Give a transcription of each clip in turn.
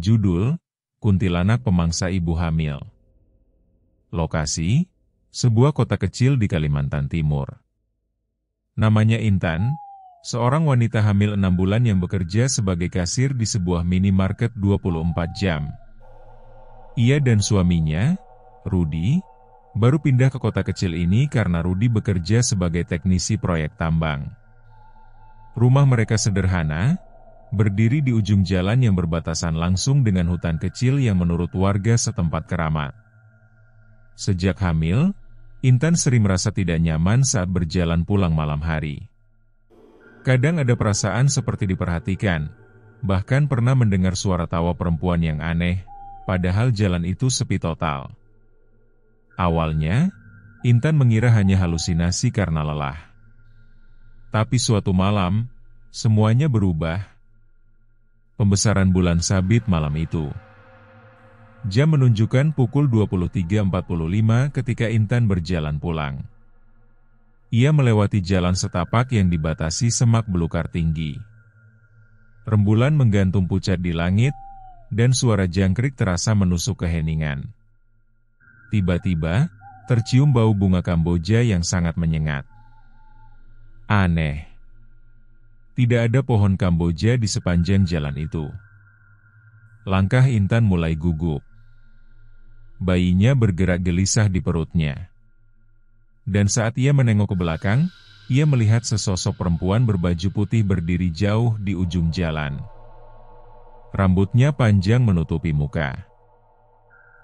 berjudul Kuntilanak Pemangsa Ibu Hamil. Lokasi, sebuah kota kecil di Kalimantan Timur. Namanya Intan, seorang wanita hamil 6 bulan yang bekerja sebagai kasir di sebuah minimarket 24 jam. Ia dan suaminya, Rudi, baru pindah ke kota kecil ini karena Rudi bekerja sebagai teknisi proyek tambang. Rumah mereka sederhana, berdiri di ujung jalan yang berbatasan langsung dengan hutan kecil yang menurut warga setempat keramat. Sejak hamil, Intan sering merasa tidak nyaman saat berjalan pulang malam hari. Kadang ada perasaan seperti diperhatikan, bahkan pernah mendengar suara tawa perempuan yang aneh, padahal jalan itu sepi total. Awalnya, Intan mengira hanya halusinasi karena lelah. Tapi suatu malam, semuanya berubah. Pembesaran bulan sabit malam itu. Jam menunjukkan pukul 23.45 ketika Intan berjalan pulang. Ia melewati jalan setapak yang dibatasi semak belukar tinggi. Rembulan menggantung pucat di langit, dan suara jangkrik terasa menusuk ke heningan. Tiba-tiba, tercium bau bunga Kamboja yang sangat menyengat. Aneh. Tidak ada pohon Kamboja di sepanjang jalan itu. Langkah Intan mulai gugup. Bayinya bergerak gelisah di perutnya. Dan saat ia menengok ke belakang, ia melihat sesosok perempuan berbaju putih berdiri jauh di ujung jalan. Rambutnya panjang menutupi muka.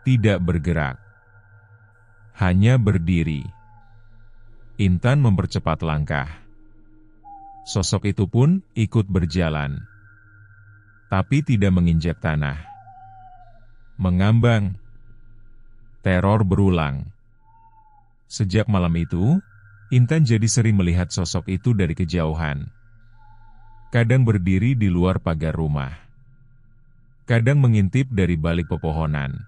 Tidak bergerak. Hanya berdiri. Intan mempercepat langkah. Sosok itu pun ikut berjalan. Tapi tidak menginjak tanah. Mengambang. Teror berulang. Sejak malam itu, Intan jadi sering melihat sosok itu dari kejauhan. Kadang berdiri di luar pagar rumah. Kadang mengintip dari balik pepohonan.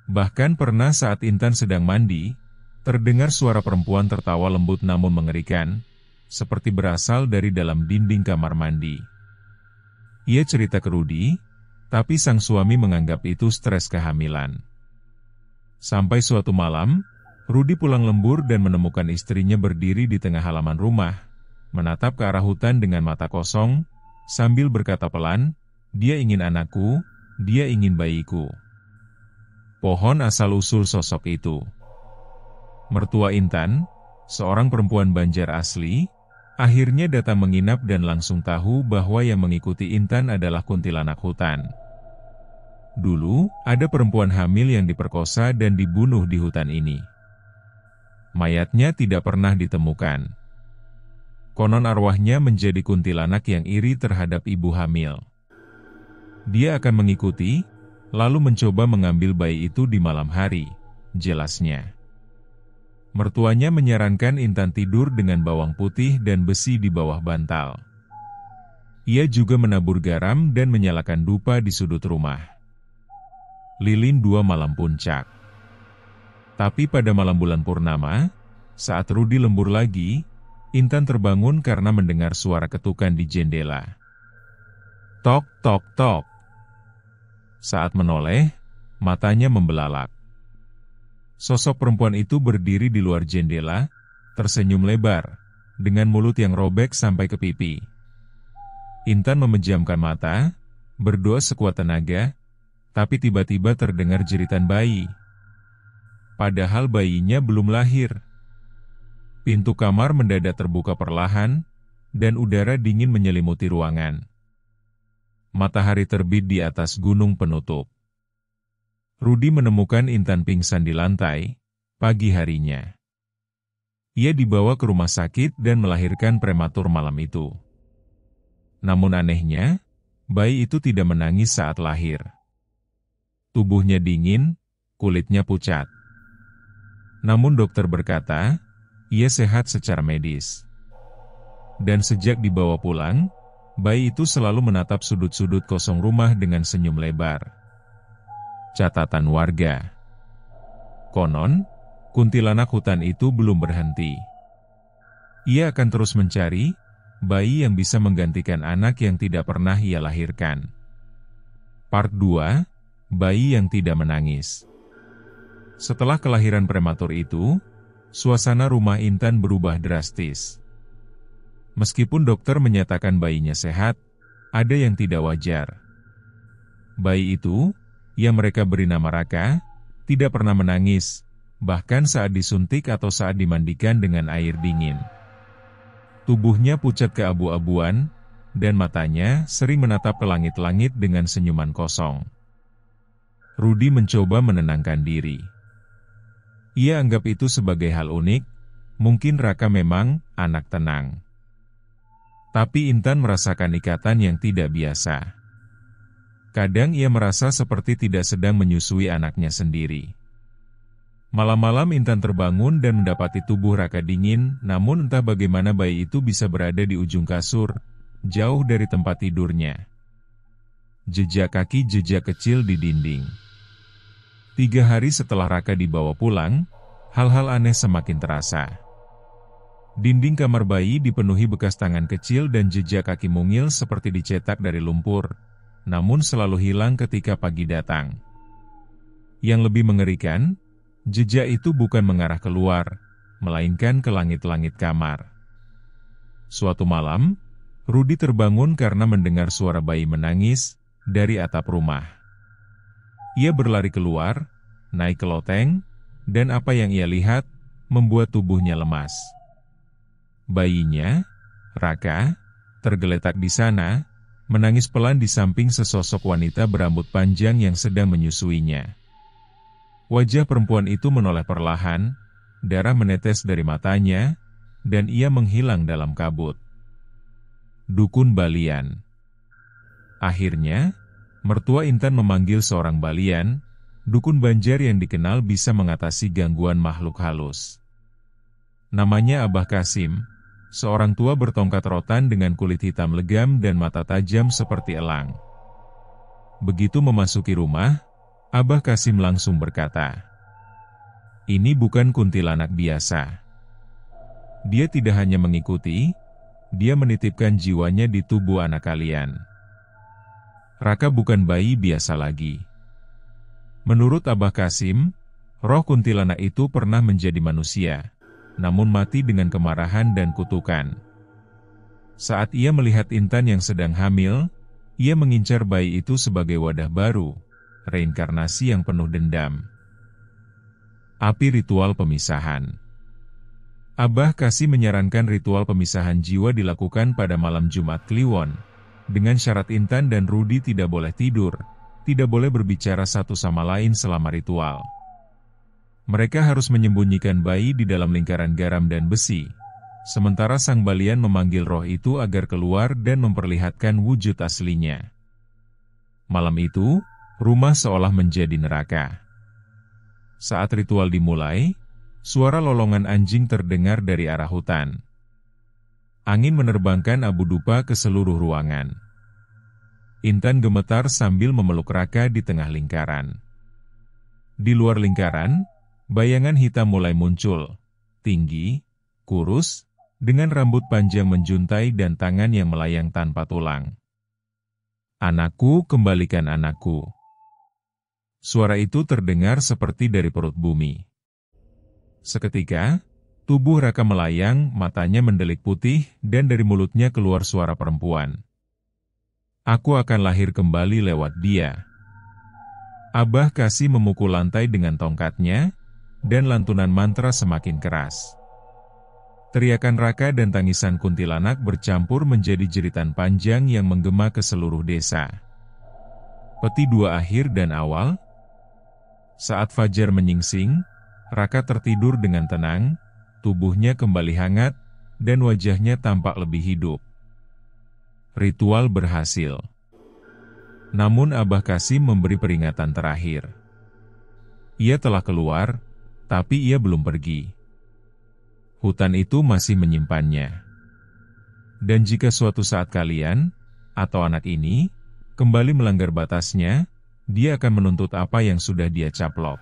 Bahkan pernah saat Intan sedang mandi, terdengar suara perempuan tertawa lembut namun mengerikan, seperti berasal dari dalam dinding kamar mandi. Ia cerita ke Rudi, tapi sang suami menganggap itu stres kehamilan. Sampai suatu malam, Rudi pulang lembur dan menemukan istrinya berdiri di tengah halaman rumah, menatap ke arah hutan dengan mata kosong, sambil berkata pelan, "Dia ingin anakku, dia ingin bayiku." Pohon asal-usul sosok itu. Mertua Intan, seorang perempuan Banjar asli, akhirnya datang menginap dan langsung tahu bahwa yang mengikuti Intan adalah kuntilanak hutan. Dulu, ada perempuan hamil yang diperkosa dan dibunuh di hutan ini. Mayatnya tidak pernah ditemukan. Konon arwahnya menjadi kuntilanak yang iri terhadap ibu hamil. Dia akan mengikuti, lalu mencoba mengambil bayi itu di malam hari, jelasnya. Mertuanya menyarankan Intan tidur dengan bawang putih dan besi di bawah bantal. Ia juga menabur garam dan menyalakan dupa di sudut rumah. Lilin 2 malam puncak. Tapi pada malam bulan purnama, saat Rudi lembur lagi, Intan terbangun karena mendengar suara ketukan di jendela. Tok, tok, tok. Saat menoleh, matanya membelalak. Sosok perempuan itu berdiri di luar jendela, tersenyum lebar, dengan mulut yang robek sampai ke pipi. Intan memejamkan mata, berdoa sekuat tenaga, tapi tiba-tiba terdengar jeritan bayi. Padahal bayinya belum lahir. Pintu kamar mendadak terbuka perlahan, dan udara dingin menyelimuti ruangan. Matahari terbit di atas gunung penutup. Rudi menemukan Intan pingsan di lantai, pagi harinya. Ia dibawa ke rumah sakit dan melahirkan prematur malam itu. Namun anehnya, bayi itu tidak menangis saat lahir. Tubuhnya dingin, kulitnya pucat. Namun dokter berkata, ia sehat secara medis. Dan sejak dibawa pulang, bayi itu selalu menatap sudut-sudut kosong rumah dengan senyum lebar. Catatan warga. Konon, kuntilanak hutan itu belum berhenti. Ia akan terus mencari bayi yang bisa menggantikan anak yang tidak pernah ia lahirkan. Part 2, Bayi yang Tidak Menangis. Setelah kelahiran prematur itu, suasana rumah Intan berubah drastis. Meskipun dokter menyatakan bayinya sehat, ada yang tidak wajar. Bayi itu, yang mereka beri nama Raka, tidak pernah menangis, bahkan saat disuntik atau saat dimandikan dengan air dingin. Tubuhnya pucat keabu-abuan, dan matanya sering menatap ke langit-langit dengan senyuman kosong. Rudi mencoba menenangkan diri. Ia anggap itu sebagai hal unik, mungkin Raka memang anak tenang. Tapi Intan merasakan ikatan yang tidak biasa. Kadang ia merasa seperti tidak sedang menyusui anaknya sendiri. Malam-malam Intan terbangun dan mendapati tubuh Raka dingin, namun entah bagaimana bayi itu bisa berada di ujung kasur, jauh dari tempat tidurnya. Jejak kaki jejak kecil di dinding. 3 hari setelah Raka dibawa pulang, hal-hal aneh semakin terasa. Dinding kamar bayi dipenuhi bekas tangan kecil dan jejak kaki mungil seperti dicetak dari lumpur, namun selalu hilang ketika pagi datang. Yang lebih mengerikan, jejak itu bukan mengarah keluar, melainkan ke langit-langit kamar. Suatu malam, Rudi terbangun karena mendengar suara bayi menangis dari atap rumah. Ia berlari keluar, naik ke loteng, dan apa yang ia lihat membuat tubuhnya lemas. Bayinya, Raka, tergeletak di sana, menangis pelan di samping sesosok wanita berambut panjang yang sedang menyusuinya. Wajah perempuan itu menoleh perlahan, darah menetes dari matanya, dan ia menghilang dalam kabut. Dukun Balian. Akhirnya, mertua Intan memanggil seorang Balian, dukun Banjar yang dikenal bisa mengatasi gangguan makhluk halus. Namanya Abah Kasim, seorang tua bertongkat rotan dengan kulit hitam legam dan mata tajam seperti elang. Begitu memasuki rumah, Abah Kasim langsung berkata, "Ini bukan kuntilanak biasa. Dia tidak hanya mengikuti, dia menitipkan jiwanya di tubuh anak kalian. Raka bukan bayi biasa lagi." Menurut Abah Kasim, roh kuntilanak itu pernah menjadi manusia, namun mati dengan kemarahan dan kutukan. Saat ia melihat Intan yang sedang hamil, ia mengincar bayi itu sebagai wadah baru, reinkarnasi yang penuh dendam. Api ritual pemisahan. Abah Kasim menyarankan ritual pemisahan jiwa dilakukan pada malam Jumat Kliwon, dengan syarat Intan dan Rudi tidak boleh tidur, tidak boleh berbicara satu sama lain selama ritual. Mereka harus menyembunyikan bayi di dalam lingkaran garam dan besi, sementara sang Balian memanggil roh itu agar keluar dan memperlihatkan wujud aslinya. Malam itu, rumah seolah menjadi neraka. Saat ritual dimulai, suara lolongan anjing terdengar dari arah hutan. Angin menerbangkan abu dupa ke seluruh ruangan. Intan gemetar sambil memeluk Raka di tengah lingkaran. Di luar lingkaran, bayangan hitam mulai muncul, tinggi, kurus, dengan rambut panjang menjuntai dan tangan yang melayang tanpa tulang. "Anakku, kembalikan anakku." Suara itu terdengar seperti dari perut bumi. Seketika, tubuh Raka melayang, matanya mendelik putih, dan dari mulutnya keluar suara perempuan. "Aku akan lahir kembali lewat dia." Abah Kasim memukul lantai dengan tongkatnya, dan lantunan mantra semakin keras. Teriakan Raka dan tangisan kuntilanak bercampur menjadi jeritan panjang yang menggema ke seluruh desa. Peti 2 akhir dan awal. Saat fajar menyingsing, Raka tertidur dengan tenang, tubuhnya kembali hangat, dan wajahnya tampak lebih hidup. Ritual berhasil. Namun Abah Kasim memberi peringatan terakhir. Ia telah keluar, tapi ia belum pergi. Hutan itu masih menyimpannya. Dan jika suatu saat kalian, atau anak ini, kembali melanggar batasnya, dia akan menuntut apa yang sudah dia caplok.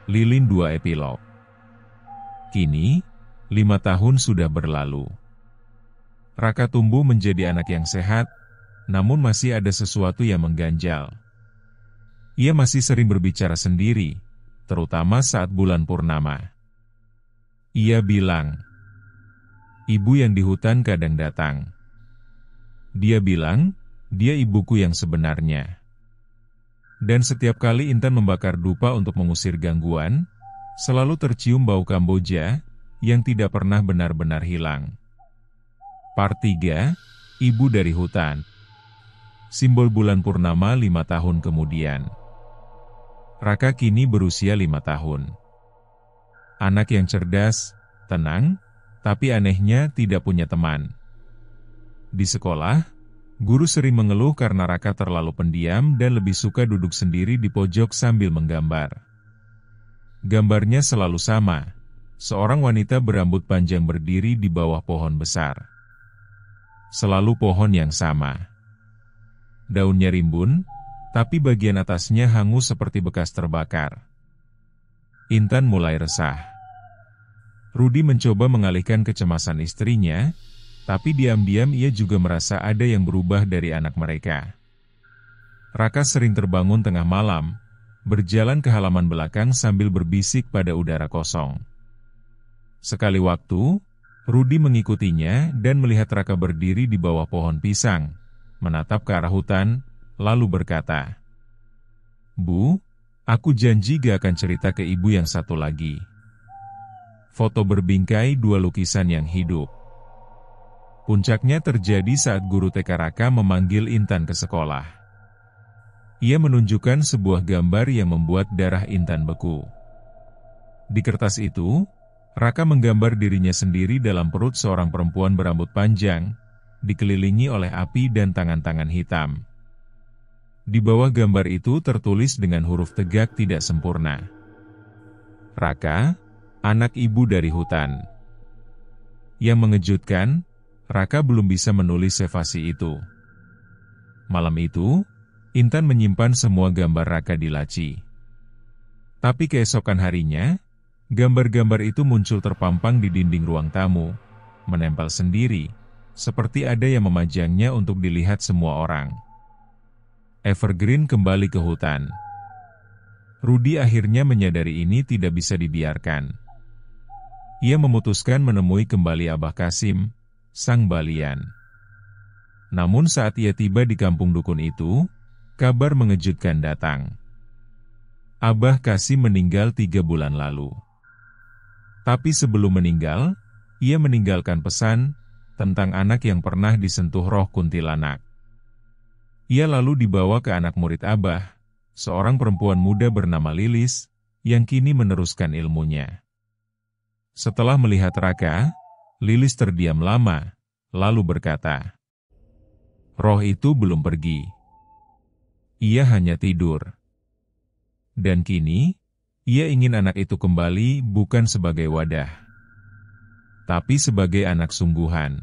Lilin 2 Epilog. Kini, 5 tahun sudah berlalu. Raka tumbuh menjadi anak yang sehat, namun masih ada sesuatu yang mengganjal. Ia masih sering berbicara sendiri, terutama saat bulan purnama. Ia bilang, "Ibu yang di hutan kadang datang." Dia bilang, dia ibuku yang sebenarnya. Dan setiap kali Intan membakar dupa untuk mengusir gangguan, selalu tercium bau Kamboja yang tidak pernah benar-benar hilang. Part 3, Ibu dari Hutan. Simbol bulan purnama 5 tahun kemudian. Raka kini berusia 5 tahun. Anak yang cerdas, tenang, tapi anehnya tidak punya teman. Di sekolah, guru sering mengeluh karena Raka terlalu pendiam dan lebih suka duduk sendiri di pojok sambil menggambar. Gambarnya selalu sama, seorang wanita berambut panjang berdiri di bawah pohon besar. Selalu pohon yang sama. Daunnya rimbun, tapi bagian atasnya hangus seperti bekas terbakar. Intan mulai resah. Rudi mencoba mengalihkan kecemasan istrinya, tapi diam-diam ia juga merasa ada yang berubah dari anak mereka. Raka sering terbangun tengah malam, berjalan ke halaman belakang sambil berbisik pada udara kosong. Sekali waktu, Rudi mengikutinya dan melihat Raka berdiri di bawah pohon pisang, menatap ke arah hutan, lalu berkata, "Bu, aku janji gak akan cerita ke ibu yang satu lagi." Foto berbingkai 2 lukisan yang hidup. Puncaknya terjadi saat guru TK Raka memanggil Intan ke sekolah. Ia menunjukkan sebuah gambar yang membuat darah Intan beku. Di kertas itu, Raka menggambar dirinya sendiri dalam perut seorang perempuan berambut panjang, dikelilingi oleh api dan tangan-tangan hitam. Di bawah gambar itu tertulis dengan huruf tegak tidak sempurna, "Raka, anak ibu dari hutan." Yang mengejutkan, Raka belum bisa menulis spasi itu. Malam itu, Intan menyimpan semua gambar Raka di laci. Tapi keesokan harinya, gambar-gambar itu muncul terpampang di dinding ruang tamu, menempel sendiri, seperti ada yang memajangnya untuk dilihat semua orang. Evergreen kembali ke hutan. Rudi akhirnya menyadari ini tidak bisa dibiarkan. Ia memutuskan menemui kembali Abah Kasim, sang balian. Namun saat ia tiba di kampung dukun itu, kabar mengejutkan datang. Abah Kasim meninggal 3 bulan lalu. Tapi sebelum meninggal, ia meninggalkan pesan tentang anak yang pernah disentuh roh kuntilanak. Ia lalu dibawa ke anak murid Abah, seorang perempuan muda bernama Lilis, yang kini meneruskan ilmunya. Setelah melihat Raka, Lilis terdiam lama, lalu berkata, "Roh itu belum pergi. Ia hanya tidur. Dan kini, ia ingin anak itu kembali bukan sebagai wadah, tapi sebagai anak sungguhan.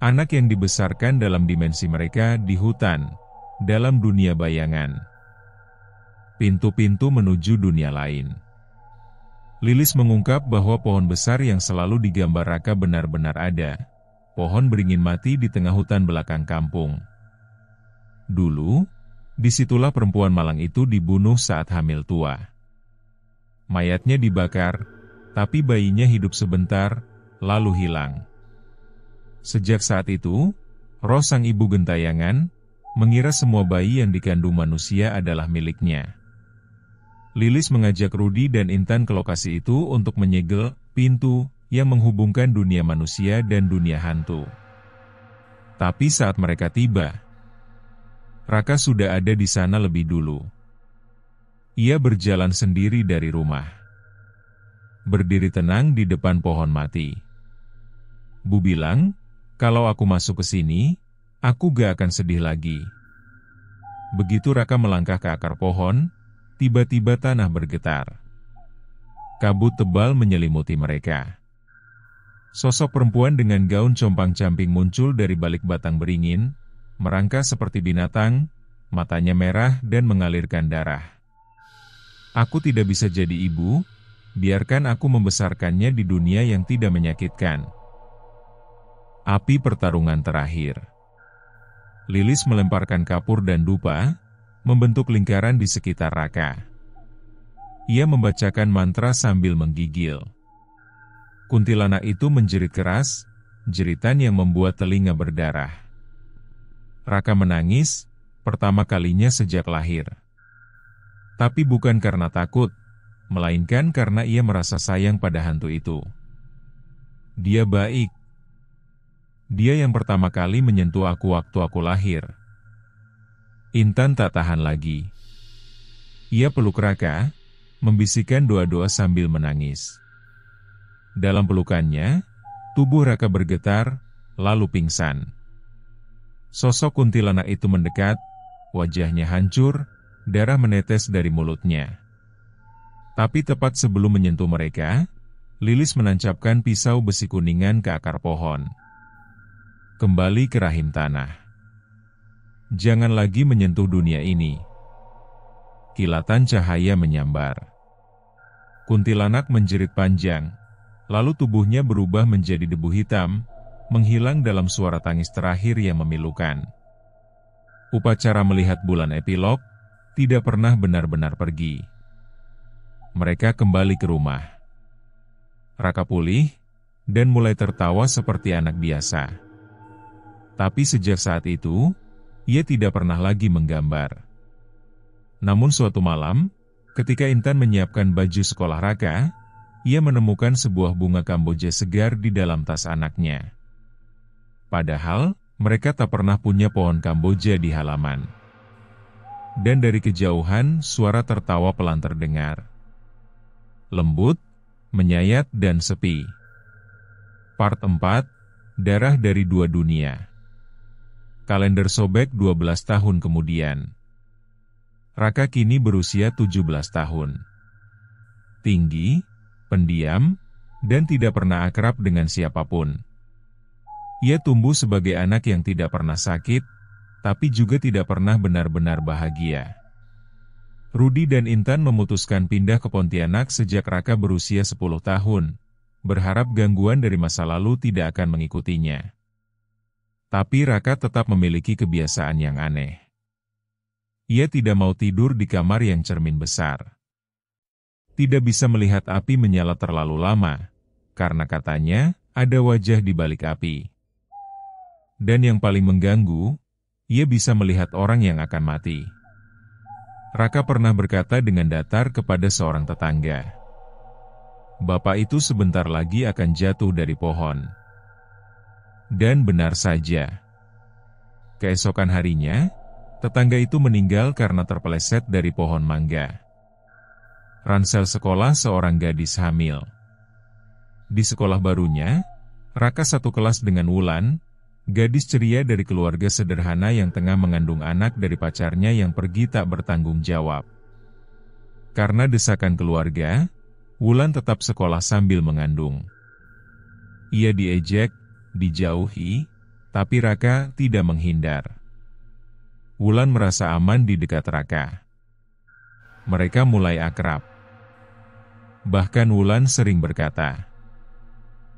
Anak yang dibesarkan dalam dimensi mereka di hutan, dalam dunia bayangan. Pintu-pintu menuju dunia lain." Lilis mengungkap bahwa pohon besar yang selalu digambar Raka benar-benar ada. Pohon beringin mati di tengah hutan belakang kampung. Dulu, disitulah perempuan malang itu dibunuh saat hamil tua. Mayatnya dibakar, tapi bayinya hidup sebentar, lalu hilang. Sejak saat itu, roh sang ibu gentayangan mengira semua bayi yang dikandung manusia adalah miliknya. Lilis mengajak Rudi dan Intan ke lokasi itu untuk menyegel pintu yang menghubungkan dunia manusia dan dunia hantu. Tapi saat mereka tiba, Raka sudah ada di sana lebih dulu. Ia berjalan sendiri dari rumah. Berdiri tenang di depan pohon mati. "Bu bilang, kalau aku masuk ke sini, aku gak akan sedih lagi." Begitu Raka melangkah ke akar pohon, tiba-tiba tanah bergetar. Kabut tebal menyelimuti mereka. Sosok perempuan dengan gaun compang-camping muncul dari balik batang beringin, merangkak seperti binatang, matanya merah dan mengalirkan darah. "Aku tidak bisa jadi ibu, biarkan aku membesarkannya di dunia yang tidak menyakitkan." Api pertarungan terakhir. Lilis melemparkan kapur dan dupa, membentuk lingkaran di sekitar Raka. Ia membacakan mantra sambil menggigil. Kuntilanak itu menjerit keras, jeritan yang membuat telinga berdarah. Raka menangis, pertama kalinya sejak lahir. Tapi bukan karena takut, melainkan karena ia merasa sayang pada hantu itu. Dia baik. Dia yang pertama kali menyentuh aku waktu aku lahir. Intan tak tahan lagi. Ia peluk Raka, membisikkan doa-doa sambil menangis. Dalam pelukannya, tubuh Raka bergetar, lalu pingsan. Sosok kuntilanak itu mendekat, wajahnya hancur, darah menetes dari mulutnya. Tapi tepat sebelum menyentuh mereka, Lilis menancapkan pisau besi kuningan ke akar pohon. Kembali ke rahim tanah. Jangan lagi menyentuh dunia ini. Kilatan cahaya menyambar. Kuntilanak menjerit panjang, lalu tubuhnya berubah menjadi debu hitam, menghilang dalam suara tangis terakhir yang memilukan. Upacara melihat bulan epilog tidak pernah benar-benar pergi. Mereka kembali ke rumah. Raka pulih, dan mulai tertawa seperti anak biasa. Tapi sejak saat itu, ia tidak pernah lagi menggambar. Namun suatu malam, ketika Intan menyiapkan baju sekolah Raka, ia menemukan sebuah bunga kamboja segar di dalam tas anaknya. Padahal, mereka tak pernah punya pohon kamboja di halaman. Dan dari kejauhan, suara tertawa pelan terdengar. Lembut, menyayat dan sepi. Part 4, Darah dari Dua Dunia. Kalender sobek 12 tahun kemudian. Raka kini berusia 17 tahun. Tinggi, pendiam, dan tidak pernah akrab dengan siapapun. Ia tumbuh sebagai anak yang tidak pernah sakit, tapi juga tidak pernah benar-benar bahagia. Rudi dan Intan memutuskan pindah ke Pontianak sejak Raka berusia 10 tahun, berharap gangguan dari masa lalu tidak akan mengikutinya. Tapi Raka tetap memiliki kebiasaan yang aneh. Ia tidak mau tidur di kamar yang cermin besar. Tidak bisa melihat api menyala terlalu lama, karena katanya ada wajah di balik api. Dan yang paling mengganggu, ia bisa melihat orang yang akan mati. Raka pernah berkata dengan datar kepada seorang tetangga. Bapak itu sebentar lagi akan jatuh dari pohon. Dan benar saja. Keesokan harinya, tetangga itu meninggal karena terpeleset dari pohon mangga. Ransel sekolah seorang gadis hamil. Di sekolah barunya, Raka satu kelas dengan Wulan, gadis ceria dari keluarga sederhana yang tengah mengandung anak dari pacarnya yang pergi tak bertanggung jawab. Karena desakan keluarga, Wulan tetap sekolah sambil mengandung. Ia diejek, dijauhi, tapi Raka tidak menghindar. Wulan merasa aman di dekat Raka. Mereka mulai akrab. Bahkan Wulan sering berkata,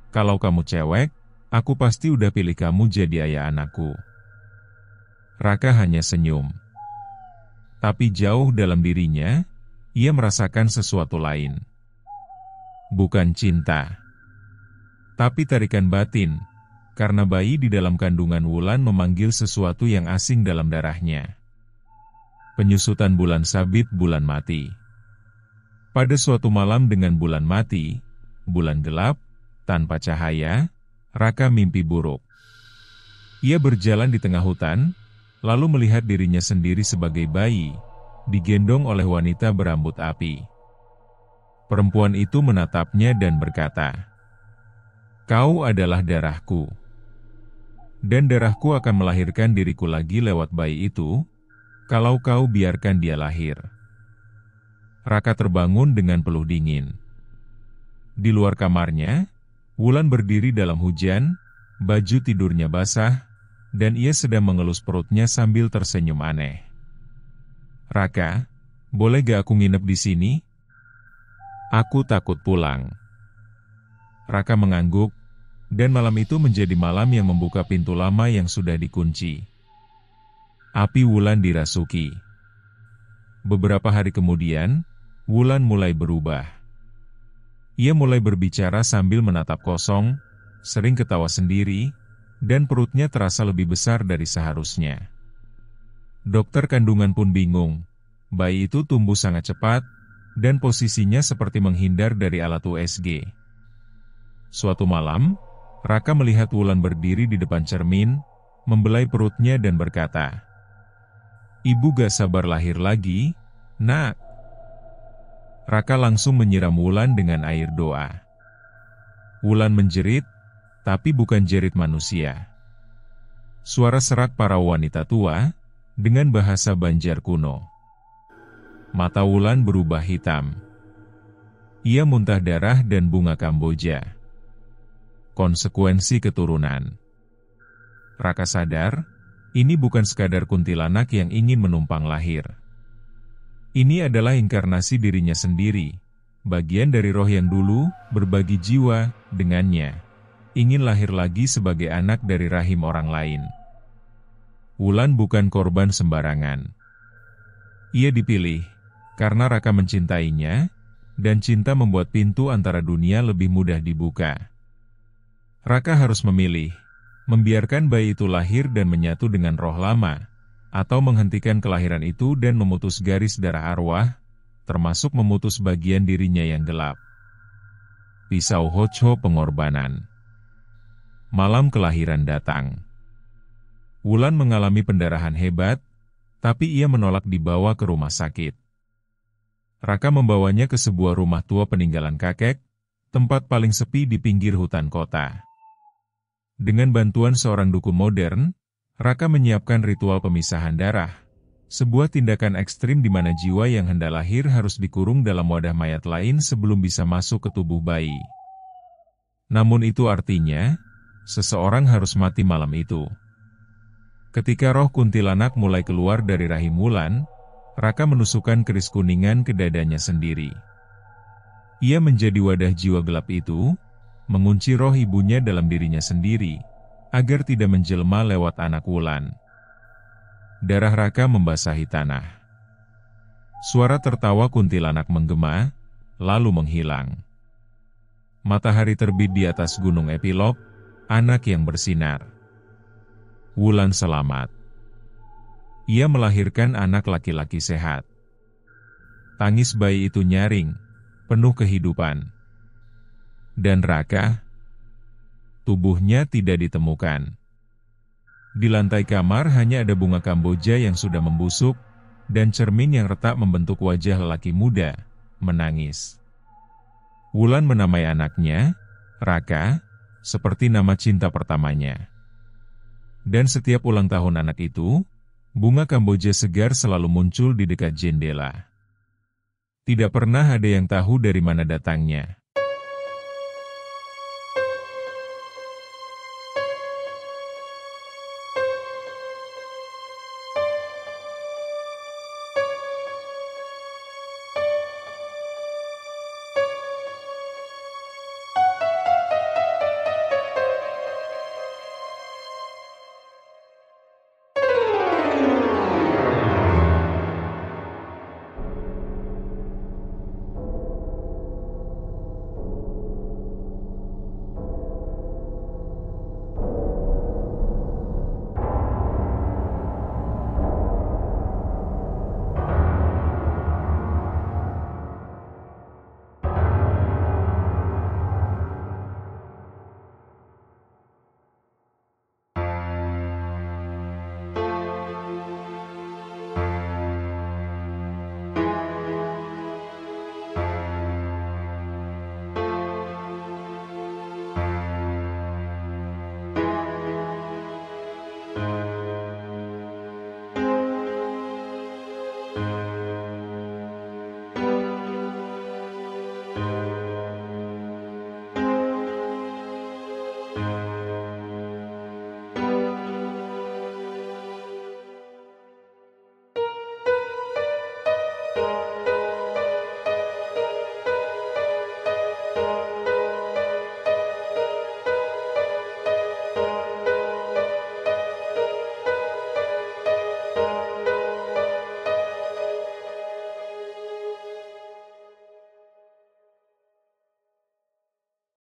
"Kalau kamu cewek, aku pasti udah pilih kamu jadi ayah anakku." Raka hanya senyum. Tapi jauh dalam dirinya, ia merasakan sesuatu lain. Bukan cinta, tapi tarikan batin, karena bayi di dalam kandungan Wulan memanggil sesuatu yang asing dalam darahnya. Penyusutan bulan sabit bulan mati. Pada suatu malam dengan bulan mati, bulan gelap, tanpa cahaya, Raka mimpi buruk. Ia berjalan di tengah hutan, lalu melihat dirinya sendiri sebagai bayi, digendong oleh wanita berambut api. Perempuan itu menatapnya dan berkata, "Kau adalah darahku. Dan darahku akan melahirkan diriku lagi lewat bayi itu, kalau kau biarkan dia lahir." Raka terbangun dengan peluh dingin. Di luar kamarnya, Wulan berdiri dalam hujan, baju tidurnya basah, dan ia sedang mengelus perutnya sambil tersenyum aneh. "Raka, boleh gak aku nginep di sini? Aku takut pulang." Raka mengangguk, dan malam itu menjadi malam yang membuka pintu lama yang sudah dikunci. Api Wulan dirasuki. Beberapa hari kemudian, Wulan mulai berubah. Ia mulai berbicara sambil menatap kosong, sering ketawa sendiri, dan perutnya terasa lebih besar dari seharusnya. Dokter kandungan pun bingung. Bayi itu tumbuh sangat cepat, dan posisinya seperti menghindar dari alat USG. Suatu malam, Raka melihat Wulan berdiri di depan cermin, membelai perutnya dan berkata, "Ibu gak sabar lahir lagi, Nak." Raka langsung menyiram Wulan dengan air doa. Wulan menjerit, tapi bukan jerit manusia. Suara serak para wanita tua, dengan bahasa Banjar kuno. Mata Wulan berubah hitam. Ia muntah darah dan bunga Kamboja. Konsekuensi keturunan. Raka sadar, ini bukan sekadar kuntilanak yang ingin menumpang lahir. Ini adalah inkarnasi dirinya sendiri, bagian dari roh yang dulu berbagi jiwa dengannya, ingin lahir lagi sebagai anak dari rahim orang lain. Wulan bukan korban sembarangan. Ia dipilih karena Raka mencintainya, dan cinta membuat pintu antara dunia lebih mudah dibuka. Raka harus memilih, membiarkan bayi itu lahir dan menyatu dengan roh lama, atau menghentikan kelahiran itu dan memutus garis darah arwah, termasuk memutus bagian dirinya yang gelap. Pisau Hocho pengorbanan. Malam kelahiran datang. Wulan mengalami pendarahan hebat, tapi ia menolak dibawa ke rumah sakit. Raka membawanya ke sebuah rumah tua peninggalan kakek, tempat paling sepi di pinggir hutan kota. Dengan bantuan seorang dukun modern, Raka menyiapkan ritual pemisahan darah, sebuah tindakan ekstrim di mana jiwa yang hendak lahir harus dikurung dalam wadah mayat lain sebelum bisa masuk ke tubuh bayi. Namun itu artinya, seseorang harus mati malam itu. Ketika roh kuntilanak mulai keluar dari rahim Wulan, Raka menusukkan keris kuningan ke dadanya sendiri. Ia menjadi wadah jiwa gelap itu, mengunci roh ibunya dalam dirinya sendiri, agar tidak menjelma lewat anak Wulan. Darah Raka membasahi tanah. Suara tertawa kuntilanak menggema, lalu menghilang. Matahari terbit di atas gunung Epilog, anak yang bersinar. Wulan selamat. Ia melahirkan anak laki-laki sehat. Tangis bayi itu nyaring, penuh kehidupan. Dan Raka, tubuhnya tidak ditemukan. Di lantai kamar hanya ada bunga Kamboja yang sudah membusuk, dan cermin yang retak membentuk wajah lelaki muda, menangis. Wulan menamai anaknya, Raka, seperti nama cinta pertamanya. Dan setiap ulang tahun anak itu, bunga Kamboja segar selalu muncul di dekat jendela. Tidak pernah ada yang tahu dari mana datangnya.